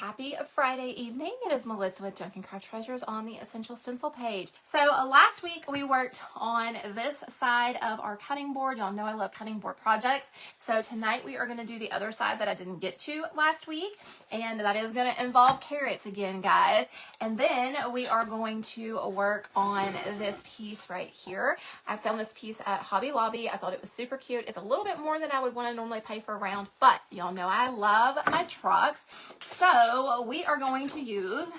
Happy Friday evening. It is Melissa with Junk and Craft Treasures on the Essential Stencil page. So last week we worked on this side of our cutting board. Y'all know I love cutting board projects. So tonight we are going to do the other side that I didn't get to last week. And that is going to involve carrots again, guys. And then we are going to work on this piece right here. I found this piece at Hobby Lobby. I thought it was super cute. It's a little bit more than I would want to normally pay for a round, but y'all know I love my trucks. So we are going to use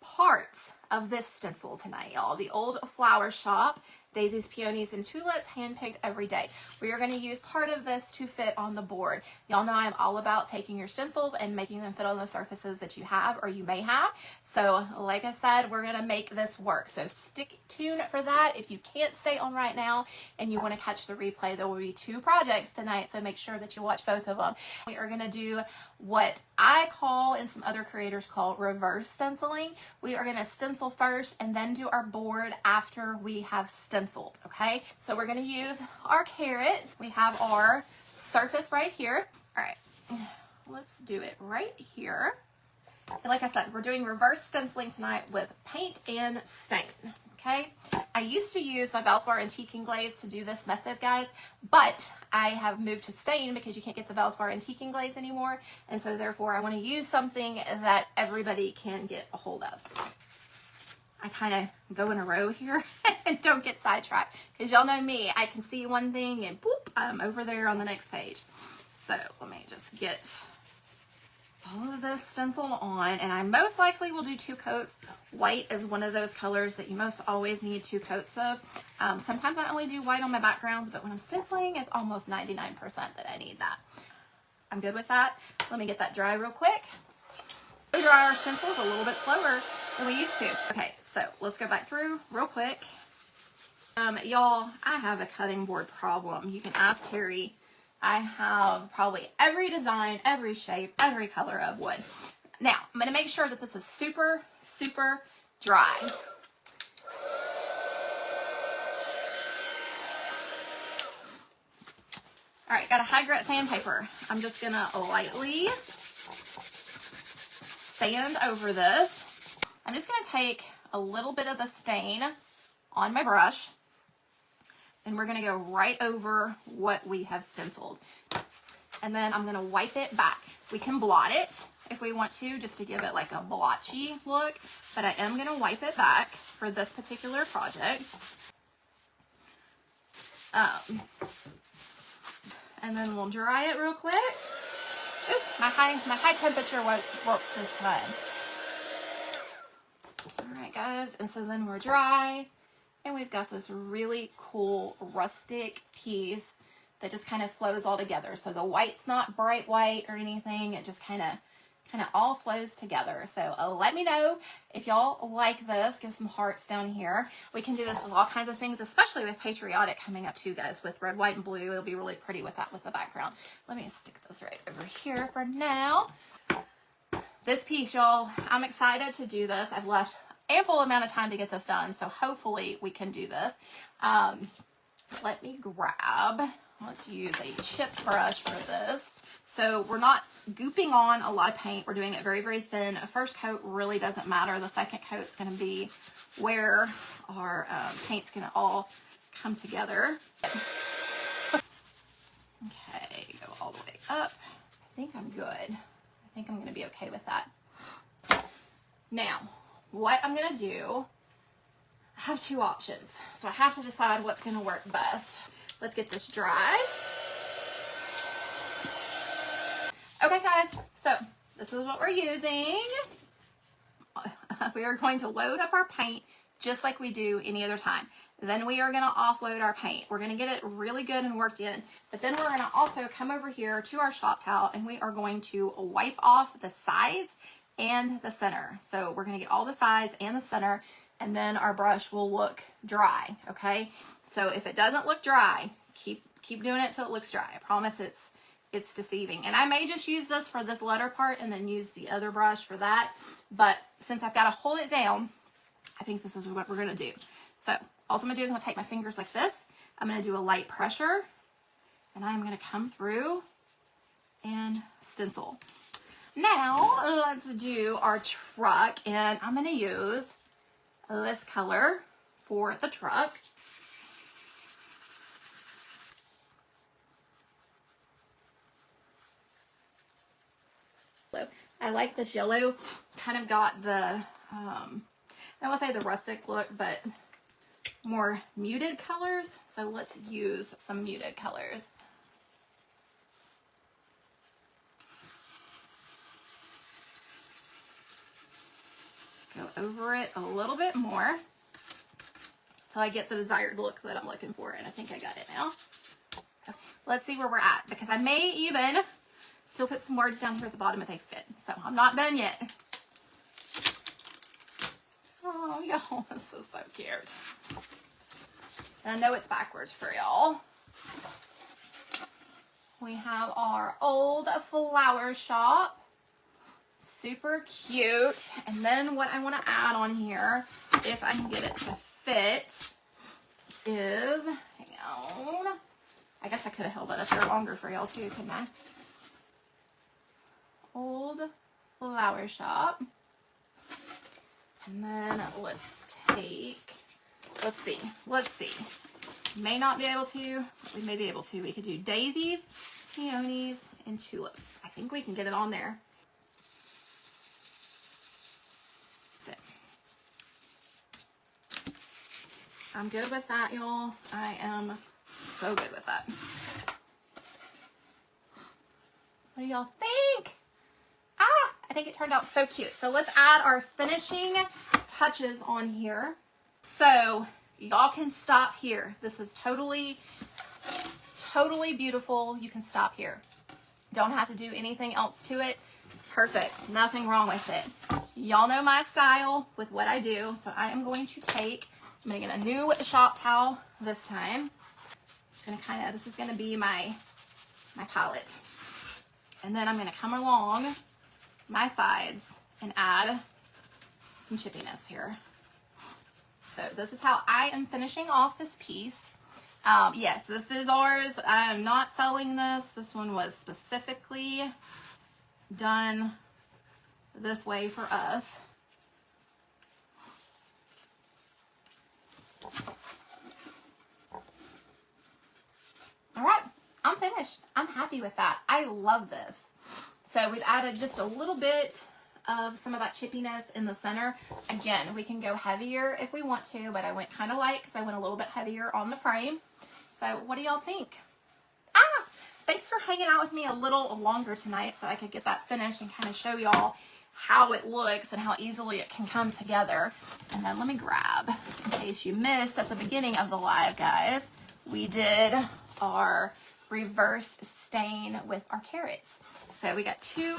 parts of this stencil tonight, y'all. The Old Flower Shop, Daisies, Peonies, and Tulips, handpicked every day. We are going to use part of this to fit on the board. Y'all know I'm all about taking your stencils and making them fit on the surfaces that you have or you may have. So like I said, we're going to make this work. So stick tuned for that. If you can't stay on right now and you want to catch the replay, there will be 2 projects tonight, so make sure that you watch both of them. We are going to do what I call, and some other creators call, reverse stenciling. We are going to stencil first and then do our board after we have stenciled, okay? So we're going to use our carrots. We have our surface right here. All right, let's do it right here. And like I said, we're doing reverse stenciling tonight with paint and stain, okay? I used to use my Valspar Antique and Glaze to do this method, guys, but I have moved to stain because you can't get the Valspar Antique and Glaze anymore, and so therefore I want to use something that everybody can get a hold of. I kind of go in a row here and don't get sidetracked because y'all know me. I can see one thing and boop, I'm over there on the next page. So let me just get all of this stencil on, and I most likely will do 2 coats. White is one of those colors that you most always need 2 coats of. Sometimes I only do white on my backgrounds, but when I'm stenciling, it's almost 99% that I need that. I'm good with that. Let me get that dry real quick. We dry our stencils a little bit slower than we used to. Okay, so let's go back through real quick. Y'all, I have a cutting board problem. You can ask Terry. I have probably every design, every shape, every color of wood. Now, I'm going to make sure that this is super, super dry. All right, got a high grit sandpaper. I'm just going to lightly sand over this. I'm just going to take a little bit of the stain on my brush, and we're going to go right over what we have stenciled. And then I'm going to wipe it back. We can blot it if we want to, just to give it like a blotchy look, but I am going to wipe it back for this particular project. And then we'll dry it real quick. Ooh, my high temperature won't work this time. All right, guys, and so then we're dry. And we've got this really cool rustic piece that just kind of flows all together. So the white's not bright white or anything. It just kind of all flows together. So let me know if y'all like this. Give some hearts down here. We can do this with all kinds of things, especially with patriotic coming up too, guys, with red, white, and blue. It'll be really pretty with that with the background. Let me stick this right over here for now. This piece, y'all, I'm excited to do this. I've left ample amount of time to get this done, so hopefully we can do this. Let me grab, let's use a chip brush for this. So we're not gooping on a lot of paint. We're doing it very, very thin. A first coat really doesn't matter. The second coat is going to be where our paint's going to all come together. Okay, go all the way up. I think I'm good. I think I'm going to be okay with that. Now, what I'm going to do, I have 2 options. So I have to decide what's going to work best. Let's get this dry. Okay, guys, so this is what we're using. We are going to load up our paint just like we do any other time. Then we are going to offload our paint. We're going to get it really good and worked in, but then we're going to also come over here to our shop towel and we are going to wipe off the sides and the center. So we're going to get all the sides and the center, and then our brush will look dry, okay? So if it doesn't look dry, keep doing it till it looks dry. I promise it's deceiving. And I may just use this for this letter part and then use the other brush for that, but since I've got to hold it down, I think this is what we're going to do. So all I'm going to do is I'm going to take my fingers like this. I'm going to do a light pressure, and I'm going to come through and stencil. Now let's do our truck, and I'm going to use this color for the truck. I like this yellow, kind of got the, I don't want to say the rustic look, but more muted colors. So let's use some muted colors. Go over it a little bit more until I get the desired look that I'm looking for, and I think I got it now. Okay. Let's see where we're at, because I may even still put some words down here at the bottom if they fit. So I'm not done yet. Oh, y'all, this is so cute. And I know it's backwards for y'all. We have our old flower shop. Super cute. And then what I want to add on here, if I can get it to fit, is, hang on. I guess I could have held it up there longer for y'all too, couldn't I? Old flower shop. And then let's take, let's see. May not be able to, we may be able to. We could do daisies, peonies, and tulips. I think we can get it on there. That's it. I'm good with that, y'all. I am so good with that. What do y'all think? I think it turned out so cute. So let's add our finishing touches on here. So y'all can stop here. This is totally beautiful. You can stop here. Don't have to do anything else to it. Perfect. Nothing wrong with it. Y'all know my style with what I do. So I am going to take, I'm going to get a new shop towel this time. I'm just going to this is going to be my palette. And then I'm going to come along my sides and add some chippiness here. So this is how I am finishing off this piece. Yes, this is ours. I am not selling this. This one was specifically done this way for us. All right, I'm finished. I'm happy with that. I love this. So we've added just a little bit of some of that chippiness in the center. Again, we can go heavier if we want to, but I went kind of light because I went a little bit heavier on the frame. So what do y'all think? Thanks for hanging out with me a little longer tonight so I could get that finished and kind of show y'all how it looks and how easily it can come together. And then let me grab, in case you missed at the beginning of the live, guys, we did our reverse stain with our carrots. So we got two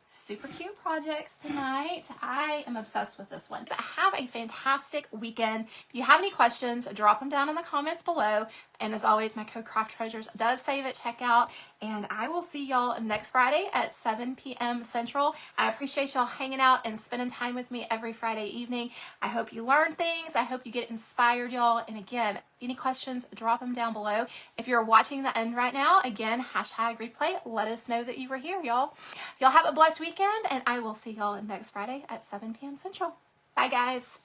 super cute projects tonight. I am obsessed with this one. So have a fantastic weekend. If you have any questions, drop them down in the comments below. And as always, my code CRAFTTREASURES does save at checkout. And I will see y'all next Friday at 7 p.m. Central. I appreciate y'all hanging out and spending time with me every Friday evening. I hope you learn things. I hope you get inspired, y'all. And again, any questions, drop them down below. If you're watching the end right now, again, hashtag replay. Let us know that you were here, y'all. Y'all have a blessed weekend, and I will see y'all next Friday at 7 p.m. Central. Bye, guys.